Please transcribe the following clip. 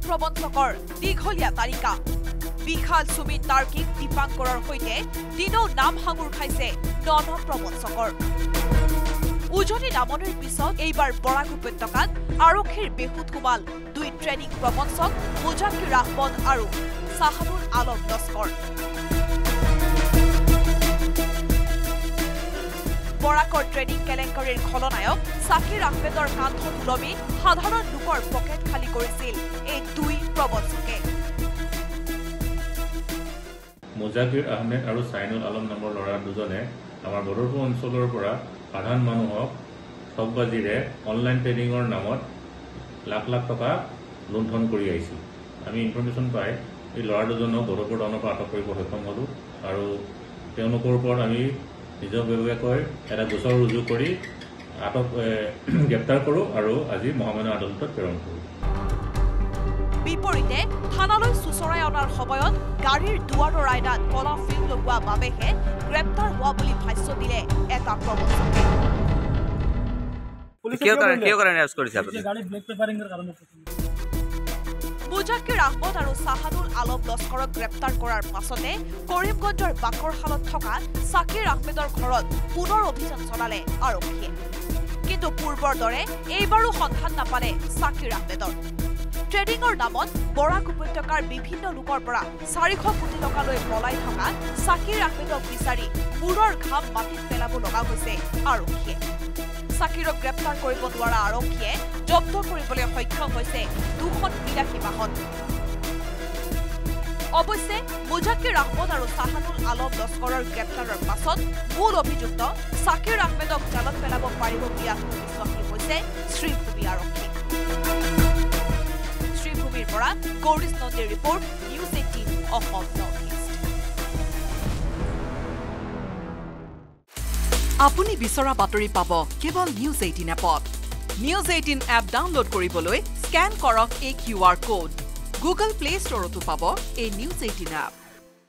প্ৰবঞ্চকৰ দীঘলীয়া তালিকা বিশাল সুমিত তাৰ্কিক দীপাংকৰৰ সৈতে দিনও নাম সাঙুৰ খাইছে প্ৰবঞ্চকৰ উজনি নামনিৰ পিছত এইবাৰ বৰাক উপত্যকাত আৰক্ষীৰ বেহুত সোমাল দুই ট্ৰেনিং প্ৰবঞ্চক মুজাক্কিৰ আহমদ আৰু সাহানুল আলম লস্কৰ বৰাকৰ ট্ৰেনিং কেলেংকাৰীৰ খলনায়ক সাকিৰ আহমেদৰ কান্ধত উলমি সাধাৰণ লোকৰ পকেট খালী কৰিছিল এই দুই প্ৰবঞ্চকে মুজাক্কিৰ আহমেদ আৰু সাইনুল আলম নামৰ ল'ৰা দুজনে আমাৰ বদৰপুৰ অঞ্চলৰ পৰা সাধাৰণ মানুহক ঠগবাজিৰে অনলাইন ট্ৰেডিঙৰ নামত লাখ লাখ টকা লুণ্ঠন কৰি আহিছিল আমি ইনফৰমেশ্যন পাই এই ল'ৰা দুজনক বদৰপুৰ টাউনৰ পৰা আটক কৰিব সক্ষম হ'লোঁ আৰু তেওঁলোকৰ ওপৰত আমি নিজাববীয়াকৈ এটা গোচৰ ৰুজু কৰি গ্ৰেপ্তাৰ কৰোঁ আৰু আজি মহামান্য আদালতত প্ৰেৰণ কৰোঁ বিপৰীতে থানালৈ চুচৰাই অনাৰ সময়ত গাড়ীৰ দুৱাৰৰ আইনাত কলা ফিল্ম লগোৱা বাবেহে গ্ৰেপ্তাৰ হোৱা বুলি ভাষ্য দিলে এটা প্ৰবঞ্চকে মুজাক্কিৰ আহমদ আৰু সাহানুল আলম লস্কৰক গ্ৰেপ্তাৰ কৰাৰ পাছতে কৰিমগঞ্জৰ বাকৰশালত থকা সাকিৰ আহমেদৰ ঘৰত পুনৰ অভিযান চলালে আৰক্ষীয়ে কিন্তু পূৰ্বৰ দৰে এইবাৰো সন্ধান নাপালে সাকিৰ আহমেদৰ ট্ৰেডিঙৰ নামত বৰাক উপত্যকাৰ বিভিন্ন লোকৰ পৰা 400 কোটি টকালৈ পলাই থকা সাকিৰ আহমেদক বিচাৰি মূৰৰ ঘাম মাটিত পেলাব লগা হৈছে আৰক্ষীয়ে সাকিৰক গ্ৰেপ্তাৰ কৰিব নোৱাৰা আৰক্ষীয়ে জব্দ কৰিবলৈ সক্ষম হৈছে 200 বিলাসী বাহন অৱশ্যে মুজাক্কিৰ আহমদ আৰু সাহানুল আলম লস্কৰৰ গ্ৰেপ্তাৰৰ পাছত মূল অভিযুক্ত সাকিৰ আহমেদক জালত পেলাব পাৰিব বুলি আত্মবিশ্বাসী হৈছে শ্ৰীভূমি আৰক্ষী শ্ৰীভূমিৰ পৰা গৌৰীশ নন্দীৰ report news 18 Assam north east আপুনি বিচৰা বাতৰি পাব কেৱল নিউজ 18 এপত নিউজ 18 এপ ডাউনলোড কৰিবলৈ স্ক্যান কৰক এই QR কোড গুগল প্লে ষ্টৰতো পাব এই নিউজ 18 এপ